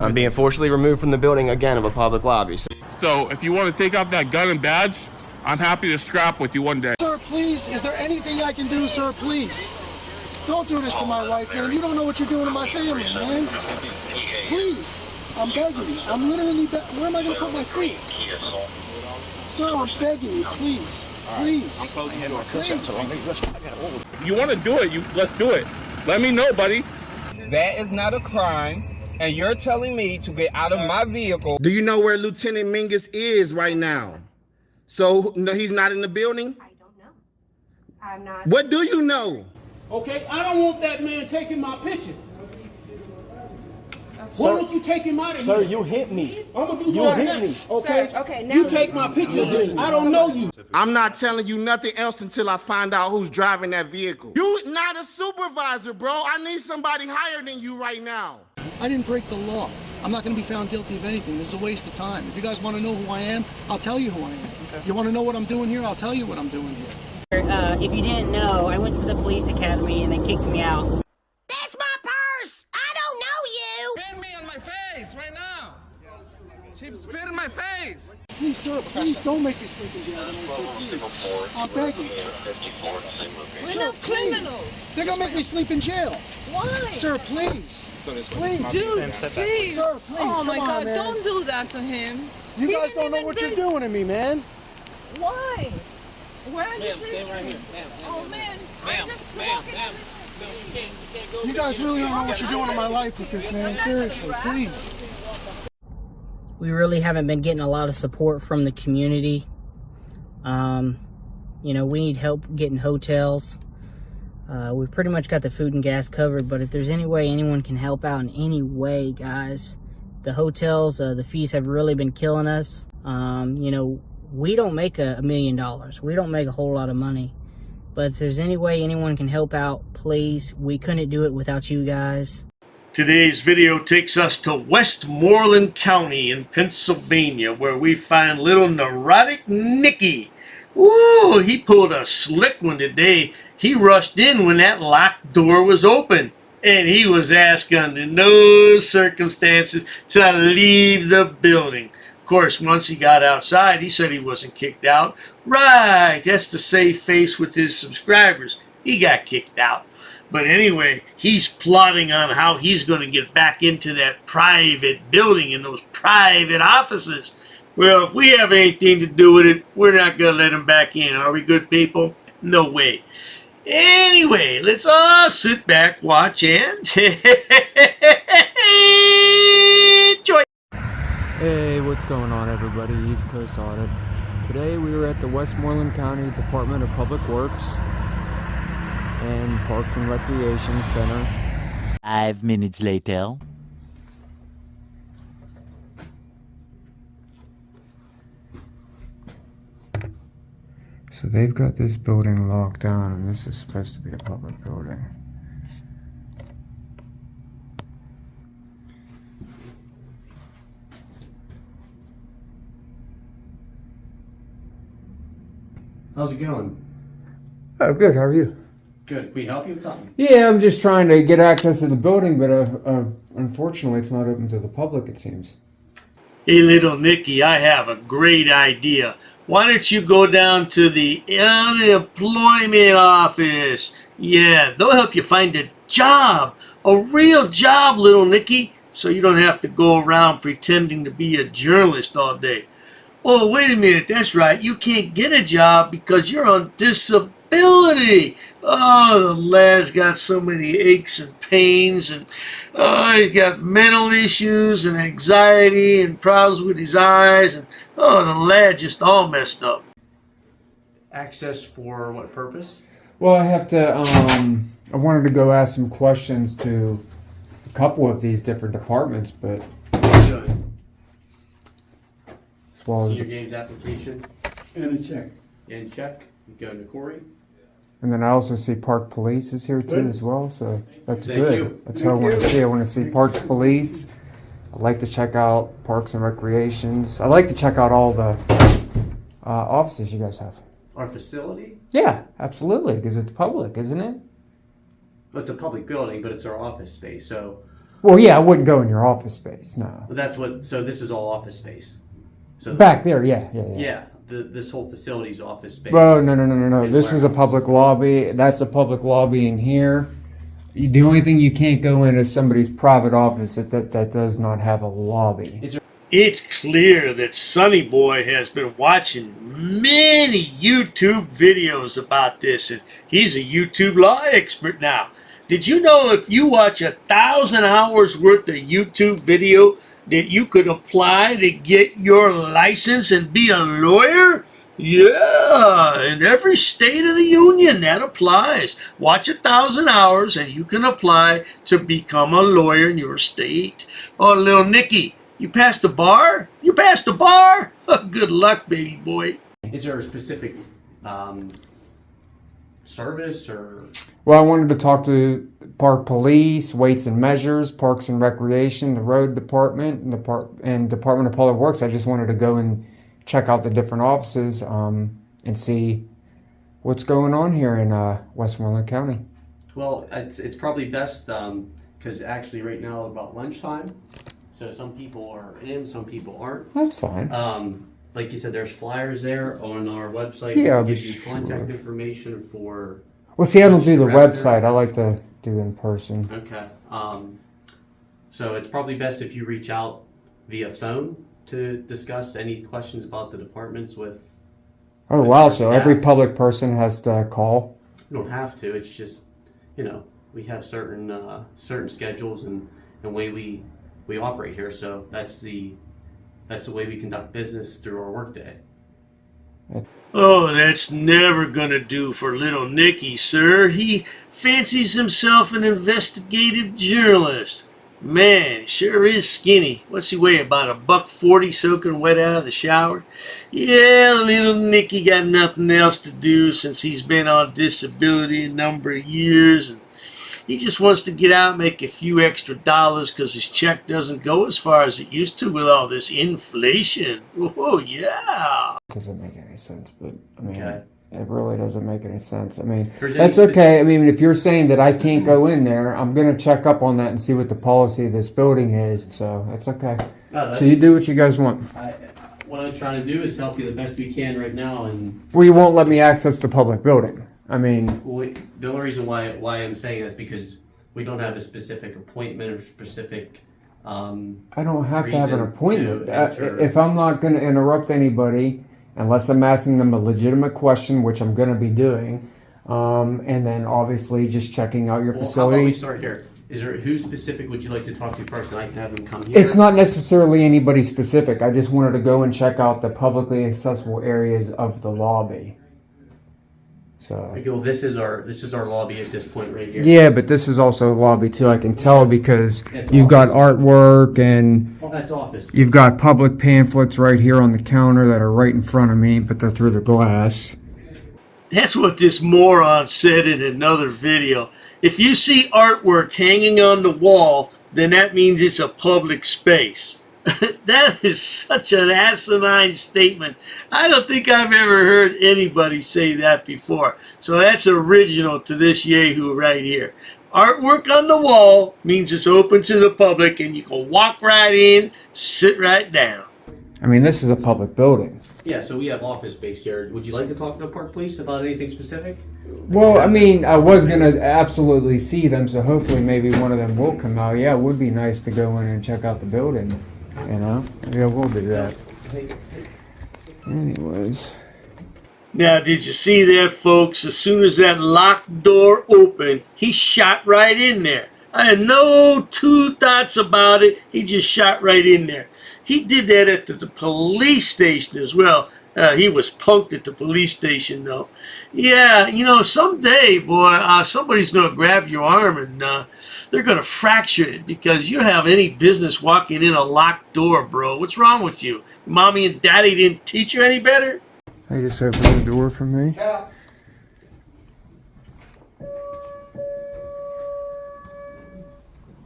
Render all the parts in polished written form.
I'm being forcibly removed from the building again of a public lobby. So if you want to take off that gun and badge, I'm happy to scrap with you one day. Sir, please, is there anything I can do, sir, please? Don't do this to my wife, man. You don't know what you're doing to my family, man. Please, I'm begging you. I'm literally where am I going to put my feet? Sir, I'm begging you, please. Please. Please. You want to do it, let's do it. Let me know, buddy. That is not a crime, and you're telling me to get out of my vehicle. Do you know where Lieutenant Mingus is right now? So, no, he's not in the building? I don't know. I'm not. What do you know? Okay, I don't want that man taking my picture. Why don't you take him out of here? Sir, you hit me. I'm gonna do You right hit now. me. Okay? Sir, okay, now you take my picture then. I don't know you. I'm not telling you nothing else until I find out who's driving that vehicle. You not a supervisor, bro. I need somebody higher than you right now. I didn't break the law. I'm not going to be found guilty of anything. This is a waste of time. If you guys want to know who I am, I'll tell you who I am. Okay. You want to know what I'm doing here? I'll tell you what I'm doing here. If you didn't know, I went to the police academy and they kicked me out. That's my purse! I don't know you! Spit me on my face right now. She spit in my face. Please, sir, please don't make me sleep in jail tonight, sir, please. I'm begging you. We're Sir, not please. criminals! They're going to make me sleep in jail. Why? Sir, please. Please. Dude, please! Sir, please. Oh my Come on, God, man. don't do that to him! You He guys don't didn't know even what you're break- doing to me, man. Why? Where are you Ma'am, taking stand right me? here. Ma'am, Oh man, ma'am, I'm just ma'am, walking. ma'am. No, you can't go. You guys really don't know what you're doing to my life with this, man. Seriously, please. We really haven't been getting a lot of support from the community. You know, we need help getting hotels. We pretty much got the food and gas covered, but if there's any way anyone can help out in any way, guys, the hotels, the fees have really been killing us. You know, we don't make $1 million. We don't make a whole lot of money. But if there's any way anyone can help out, please. We couldn't do it without you guys. Today's video takes us to Westmoreland County in Pennsylvania, where we find little Neurotic Nicky. Ooh, he pulled a slick one today. He rushed in when that locked door was open, and he was asked under no circumstances to leave the building. Of course, once he got outside, he said he wasn't kicked out. Right, that's to save face with his subscribers. He got kicked out. But anyway, he's plotting on how he's going to get back into that private building and those private offices. Well, if we have anything to do with it, we're not going to let him back in. Are we good people? No way. Anyway, let's all sit back, watch, and enjoy. Hey, what's going on, everybody? East Coast Audit. Today we were at the Westmoreland County Department of Public Works and Parks and Recreation Center. 5 minutes later. So they've got this building locked down, and this is supposed to be a public building. How's it going? Oh, good. How are you? Good. Can we help you with something? Yeah, I'm just trying to get access to the building, but unfortunately it's not open to the public, it seems. Hey, little Nicky, I have a great idea. Why don't you go down to the unemployment office? Yeah, they'll help you find a job. A real job, little Nicky, so you don't have to go around pretending to be a journalist all day. Oh, wait a minute, that's right. You can't get a job because you're on disability. Oh, the lad's got so many aches and pains, and he's got mental issues and anxiety and problems with his eyes, and the lad just all messed up. Access for what purpose? Well, I have to, I wanted to go ask some questions to a couple of these different departments, but Good. as well as, Your game's application And a check. and check. You go to Corey. and then I also see Park Police is here too as well, so that's Thank good. you. That's what I want to see. I want to see Parks Police. I like to check out Parks and Recreations. I like to check out all the offices you guys have. Our facility? Yeah, absolutely, because it's public, isn't it? Well, it's a public building, but it's our office space. So Well, yeah, I wouldn't go in your office space, no. That's what. So this is all office space. So Back there, yeah. Yeah. This whole facility's office space. Well, no. And This is a public lobby. That's a public lobby in here. The only thing you can't go in is somebody's private office that does not have a lobby. It's clear that Sonny Boy has been watching many YouTube videos about this, and he's a YouTube law expert now. Did you know if you watch 1,000 hours worth of YouTube video that you could apply to get your license and be a lawyer? Yeah, in every state of the union that applies. Watch 1,000 hours and you can apply to become a lawyer in your state. Oh, little Nicky, you passed the bar? You passed the bar? Good luck, baby boy. Is there a specific service or? Well, I wanted to talk to Park Police, Weights and Measures, Parks and Recreation, the Road Department, and Department of Public Works. I just wanted to go and check out the different offices and see what's going on here in Westmoreland County. Well, it's probably best because actually right now about lunchtime, so some people are in, some people aren't. That's fine. Like you said, there's flyers there on our website. Yeah, I'll give be you sure. contact information for. Well, see, I don't do the Director. website. I like to do in person. Okay. So it's probably best if you reach out via phone to discuss any questions about the departments with. Oh, with wow. our So staff. every public person has to call? You don't have to. It's just, we have certain schedules and way we operate here. So that's the way we conduct business through our workday. Oh, that's never gonna do for little Nicky, sir. He fancies himself an investigative journalist. Man, sure is skinny. What's he weigh, about $140 soaking wet out of the shower? Yeah, little Nicky got nothing else to do since he's been on disability a number of years, and he just wants to get out and make a few extra dollars because his check doesn't go as far as it used to with all this inflation. Oh, yeah. Doesn't make any sense, but I mean, Okay. it really doesn't make any sense. I mean, If there's that's any- okay. I mean, if you're saying that I can't go in there, I'm going to check up on that and see what the policy of this building is. So that's okay. So you do what you guys want. What I'm trying to do is help you the best we can right now, and Well, you won't let me access the public building. I mean, the only reason why I'm saying this is because we don't have a specific appointment or specific. I don't have to have an reason appointment. to enter. If I'm not going to interrupt anybody, unless I'm asking them a legitimate question, which I'm going to be doing, and then obviously just checking out your Well, how about we facility. start here? Is there who specific would you like to talk to first, and I can have them come here? It's not necessarily anybody specific. I just wanted to go and check out the publicly accessible areas of the lobby. So. Okay, well, this is our lobby at this point right here. Yeah, but this is also a lobby too. I can tell because you've got artwork and Oh, that's office. you've got public pamphlets right here on the counter that are right in front of me, but they're through the glass. That's what this moron said in another video. If you see artwork hanging on the wall, then that means it's a public space. That is such an asinine statement. I don't think I've ever heard anybody say that before. So that's original to this yahoo right here. Artwork on the wall means it's open to the public and you can walk right in, sit right down. I mean, this is a public building. Yeah, so we have office space here. Would you like to talk to the Park Police about anything specific? Well, I mean, I was going to absolutely see them, so hopefully maybe one of them will come out. Yeah, it would be nice to go in and check out the building, you know? Yeah, we'll do that. Anyways. Now, did you see that, folks? As soon as that locked door opened, he shot right in there. I had no two thoughts about it. He just shot right in there. He did that at the police station as well. He was punked at the police station, though. Yeah, someday, boy, somebody's going to grab your arm and they're going to fracture it because you don't have any business walking in a locked door, bro. What's wrong with you? Mommy and daddy didn't teach you any better? They just opened the door for me.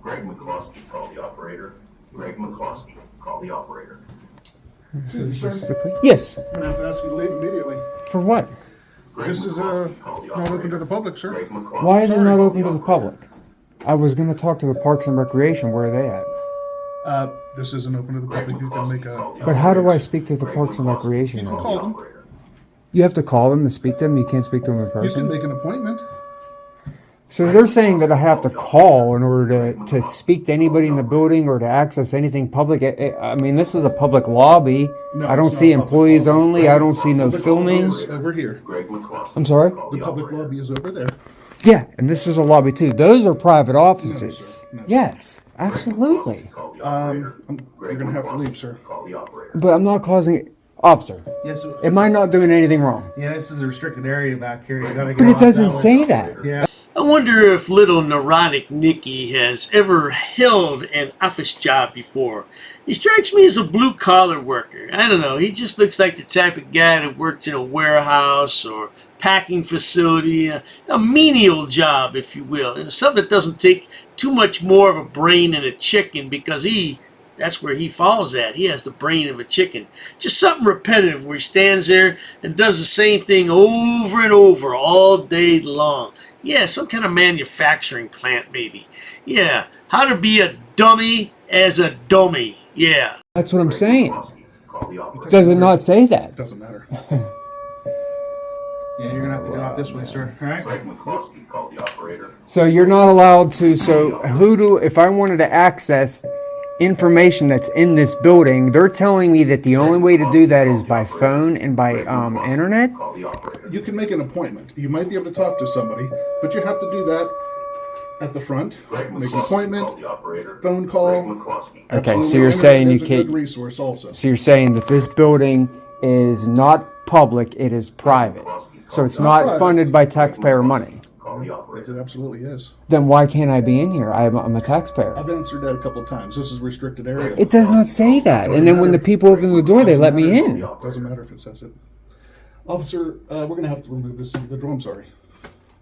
Greg McCloskey, call the operator. Greg McCloskey, call the operator. Yes. I'm gonna have to ask you to leave immediately. For what? This is not open to the public, sir. Why is it not open to the public? I was going to talk to the Parks and Recreation. Where are they at? This isn't open to the public. You can make a... But how do I speak to the Parks and Recreation? You can call them. You have to call them to speak to them? You can't speak to them in You person? can make an appointment. So they're saying that I have to call in order to speak to anybody in the building or to access anything public. I mean, this is a public lobby. No, I don't it's not see a public employees lobby. only. I don't see no Public filming. lobby is over here. I'm sorry? The public lobby is over there. Yeah, and this is a lobby too. Those are private offices. No, sir. Yes, absolutely. You're going to have to leave, sir. But I'm not causing... Officer, Yes, sir. am I not doing anything wrong? Yeah, this is a restricted area back here. You gotta get But it off doesn't that way. say that. Yeah. I wonder if little neurotic Nicky has ever held an office job before. He strikes me as a blue-collar worker. I don't know, he just looks like the type of guy that works in a warehouse or packing facility, a menial job, if you will. Something that doesn't take too much more of a brain than a chicken, because that's where he falls at. He has the brain of a chicken. Just something repetitive where he stands there and does the same thing over and over all day long. Yeah, some kind of manufacturing plant maybe. Yeah, how to be a dummy as a dummy. Yeah. That's what I'm saying. Does it not say that? It doesn't matter. Yeah, you're gonna have to get out this way, sir. All right. Greg McCloskey, call the operator. So you're not allowed to, if I wanted to access information that's in this building, they're telling me that the only way to do that is by phone and by internet? You can make an appointment. You might be able to talk to somebody, but you have to do that at the front. Make an appointment, phone call. Okay, so you're saying you can't... Good resource also. So you're saying that this building is not public, it is private. So it's not funded by taxpayer money. It absolutely is. Then why can't I be in here? I'm a taxpayer. I've answered that a couple of times. This is restricted area. It does not say that. And then when the people open the door, they let me in. Doesn't matter if it says it. Officer, we're going to have to remove this individual. I'm sorry.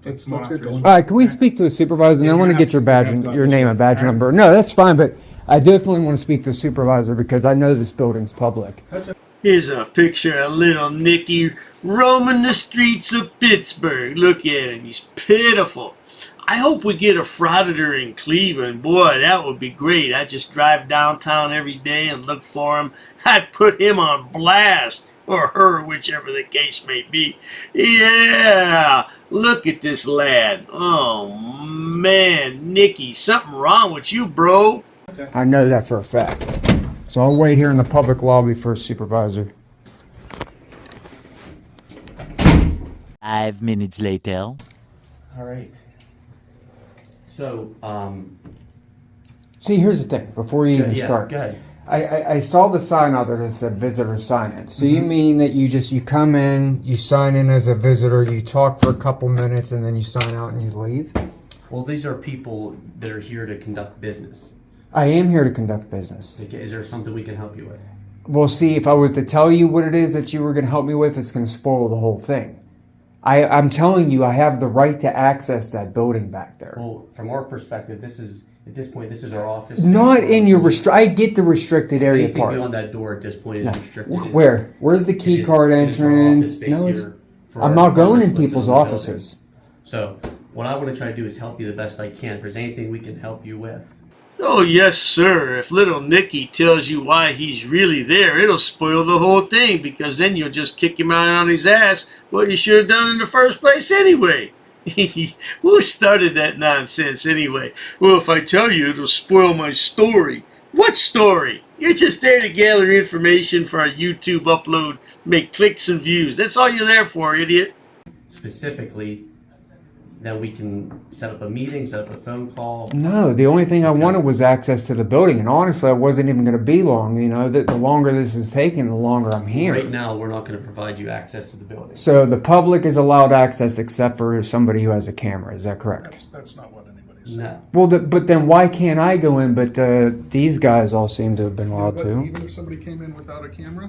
Let's get going. All right, can we speak to a supervisor? And I want to get your badge, your name and badge number. No, that's fine, but I definitely want to speak to a supervisor because I know this building's public. Here's a picture of little Nicky roaming the streets of Pittsburgh. Look at him. He's pitiful. I hope we get a Frauditor in Cleveland. Boy, that would be great. I just drive downtown every day and look for him. I'd put him on blast. Or her, whichever the case may be. Yeah, look at this lad. Oh, man, Nicky, something wrong with you, bro. I know that for a fact. So I'll wait here in the public lobby for a supervisor. 5 minutes later. All right. So, See, here's the thing. Before you even start, go ahead. I saw the sign out there that said visitor sign in. So you mean that you come in, you sign in as a visitor, you talk for a couple minutes, and then you sign out and you leave? Well, these are people that are here to conduct business. I am here to conduct business. Okay, is there something we can help you with? Well, see, if I was to tell you what it is that you were going to help me with, it's going to spoil the whole thing. I'm telling you, I have the right to access that building back there. Well, from our perspective, at this point, this is our office. Not in your I get the restricted area Anything part. beyond that door at this point is restricted. Where? Where's the key card entrance? No, I'm not going in people's offices. So, what I want to try to do is help you the best I can. If there's anything we can help you with. Oh, yes, sir. If little Nicky tells you why he's really there, it'll spoil the whole thing, because then you'll just kick him out on his ass, what you should have done in the first place anyway. Who started that nonsense anyway? Well, if I tell you, it'll spoil my story. What story? You're just there to gather information for our YouTube upload, make clicks and views. That's all you're there for, idiot. Specifically, then we can set up a meeting, set up a phone call. No, the only thing I wanted was access to the building, and honestly, I wasn't even going to be long. You know, the longer this is taking, the longer I'm here. Right now, we're not going to provide you access to the building. So the public is allowed access except for somebody who has a camera. Is that correct? That's not what anybody's saying. No. Well, but then why can't I go in? But these guys all seem to have been allowed to. Even if somebody came in without a camera,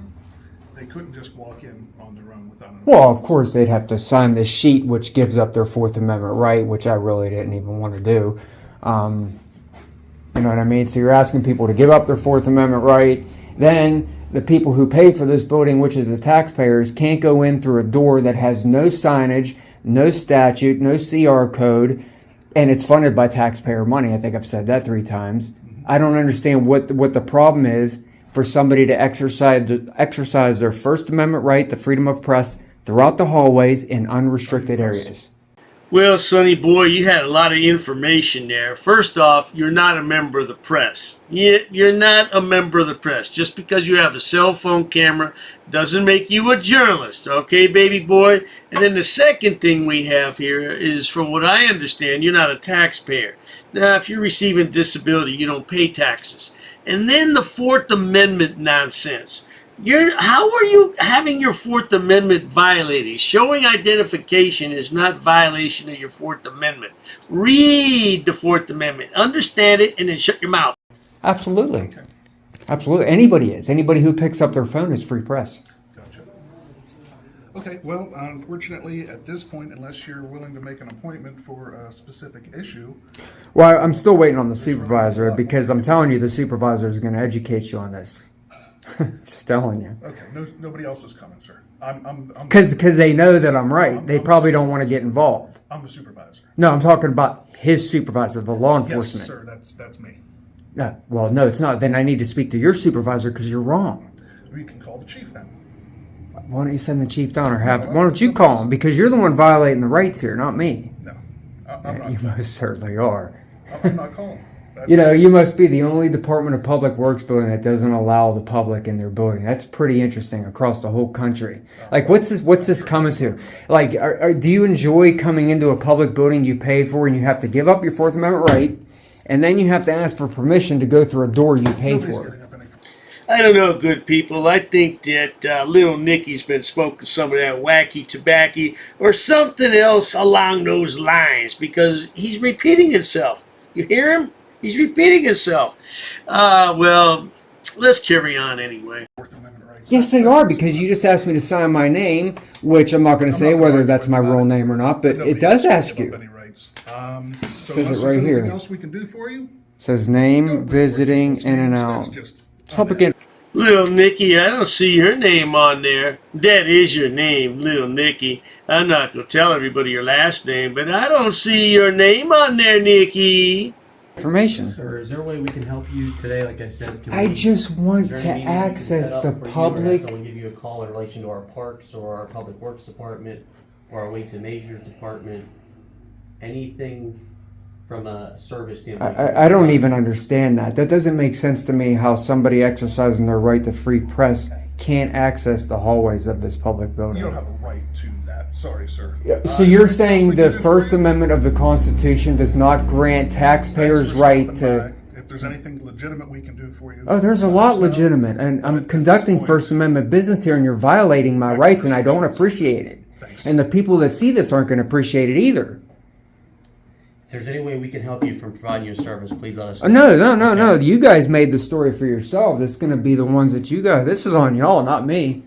they couldn't just walk in on their own without an Well, of course, they'd have to sign this sheet, which gives up their Fourth Amendment right, which I really didn't even want to do. You know what I mean? So you're asking people to give up their Fourth Amendment right. Then the people who pay for this building, which is the taxpayers, can't go in through a door that has no signage, no statute, no CR code, and it's funded by taxpayer money. I think I've said that 3 times. I don't understand what the problem is for somebody to exercise their First Amendment right, the freedom of press, throughout the hallways in unrestricted areas. Well, Sonny boy, you had a lot of information there. First off, you're not a member of the press. You're not a member of the press. Just because you have a cell phone camera doesn't make you a journalist, okay, baby boy? And then the second thing we have here is, from what I understand, you're not a taxpayer. Now, if you're receiving disability, you don't pay taxes. And then the Fourth Amendment nonsense. How are you having your Fourth Amendment violated? Showing identification is not violation of your Fourth Amendment. Read the Fourth Amendment, understand it, and then shut your mouth. Absolutely. Absolutely. Anybody is. Anybody who picks up their phone is free press. Gotcha. Okay, well, unfortunately, at this point, unless you're willing to make an appointment for a specific issue. Well, I'm still waiting on the supervisor, because I'm telling you the supervisor is going to educate you on this. Just telling you. Okay, nobody else is coming, sir. Because they know that I'm right. They probably don't want to get involved. I'm the supervisor. No, I'm talking about his supervisor, the law enforcement. Yes, sir, that's me. No, well, no, it's not. Then I need to speak to your supervisor because you're wrong. You can call the chief then. Why don't you send the chief down, or why don't you call him? Because you're the one violating the rights here, not me. No, I'm not. You most certainly are. I'm not calling. You know, you must be the only Department of Public Works building that doesn't allow the public in their building. That's pretty interesting across the whole country. Like, what's this coming to? Like, do you enjoy coming into a public building you paid for and you have to give up your Fourth Amendment right, and then you have to ask for permission to go through a door you paid for? I don't know, good people. I think that little Nicky's been smoking some of that wacky tobacco or something else along those lines, because he's repeating himself. You hear him? He's repeating himself. Well, let's carry on anyway. Yes, they are, because you just asked me to sign my name, which I'm not going to say whether that's my real name or not, but it does ask you. Says it right here. Anything else we can do for you? Says name, visiting, in and out. Public. Little Nicky, I don't see your name on there. That is your name, Little Nicky. I'm not going to tell everybody your last name, but I don't see your name on there, Nicky. Information. Sir, is there a way we can help you today? Like I said, I just want to access the public. Someone give you a call in relation to our parks or our public works department or our weights and measures department. Anything from a service standpoint. I don't even understand that. That doesn't make sense to me, how somebody exercising their right to free press can't access the hallways of this public building. You don't have a right to that. Sorry, sir. So you're saying the First Amendment of the Constitution does not grant taxpayers right to... If there's anything legitimate we can do for you. Oh, there's a lot legitimate, and I'm conducting First Amendment business here, and you're violating my rights, and I don't appreciate it. And the people that see this aren't going to appreciate it either. If there's any way we can help you from providing your service, please let us know. No. You guys made the story for yourself. It's going to be the ones that you guys... This is on y'all, not me.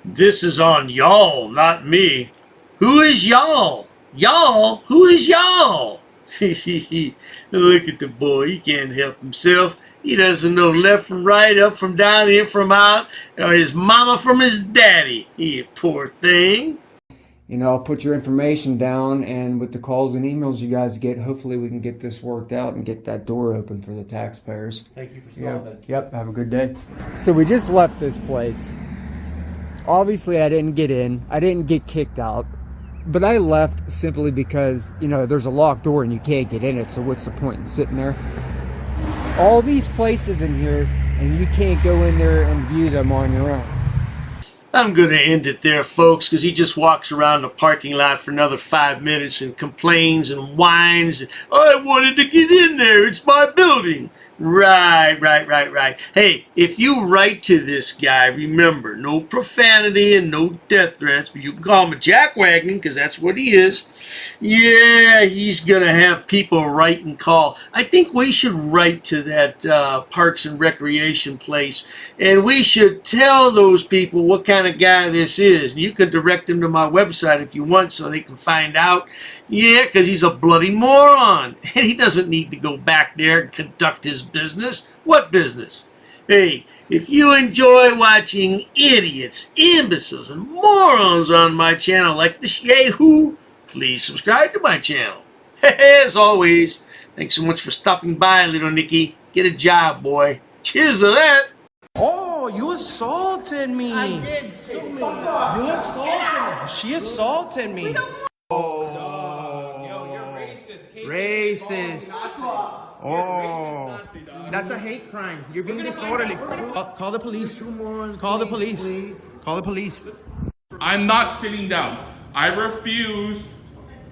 This is on y'all, not me. Who is y'all? Y'all? Who is y'all? Look at the boy. He can't help himself. He doesn't know left from right, up from down, in from out, or his mama from his daddy. You poor thing. You know, I'll put your information down, and with the calls and emails you guys get, hopefully we can get this worked out and get that door open for the taxpayers. Thank you for stopping. Yep, have a good day. So we just left this place. Obviously, I didn't get in. I didn't get kicked out. But I left simply because, you know, there's a locked door and you can't get in it, so what's the point in sitting there? All these places in here, and you can't go in there and view them on your own. I'm going to end it there, folks, because he just walks around the parking lot for another 5 minutes and complains and whines. I wanted to get in there. It's my building. Right. Hey, if you write to this guy, remember, no profanity and no death threats, but you can call him a jackwagon, because that's what he is. Yeah, he's going to have people write and call. I think we should write to that Parks and Recreation place, and we should tell those people what kind of guy this is. You can direct them to my website if you want so they can find out. Yeah, because he's a bloody moron, and he doesn't need to go back there and conduct his business. What business? Hey, if you enjoy watching idiots, imbeciles, and morons on my channel like this yahoo, please subscribe to my channel. As always, thanks so much for stopping by, little Nicky. Get a job, boy. Cheers to that. Oh, you assaulted me. I did so many. You assaulted me. She assaulted me. Racist. Oh, that's a hate crime. You're being disorderly. Call the police. Call the police. Call the police. I'm not sitting down. I refuse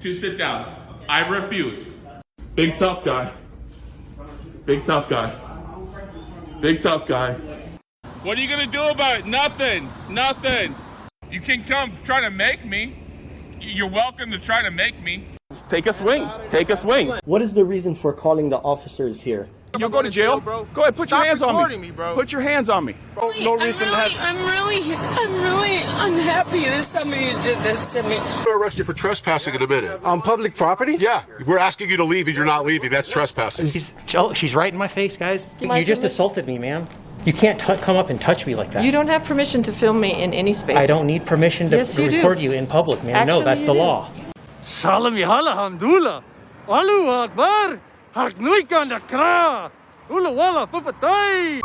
to sit down. I refuse. Big tough guy. Big tough guy. Big tough guy. What are you gonna do about it? Nothing. Nothing. You can come try to make me. You're welcome to try to make me. Take a swing. Take a swing. What is the reason for calling the officers here? You'll go to jail. Go ahead, put your hands on me. Put your hands on me. No reason to have. I'm really unhappy that somebody did this to me. We'll arrest you for trespassing in a minute. On public property? Yeah, we're asking you to leave and you're not leaving. That's trespassing. She's right in my face, guys. You just assaulted me, ma'am. You can't come up and touch me like that. You don't have permission to film me in any space. I don't need permission to record you in public, ma'am. No, that's the law. Salam yahala hamdullah. Allahu Akbar. Haknuikan dakra. Ula wala fufatay.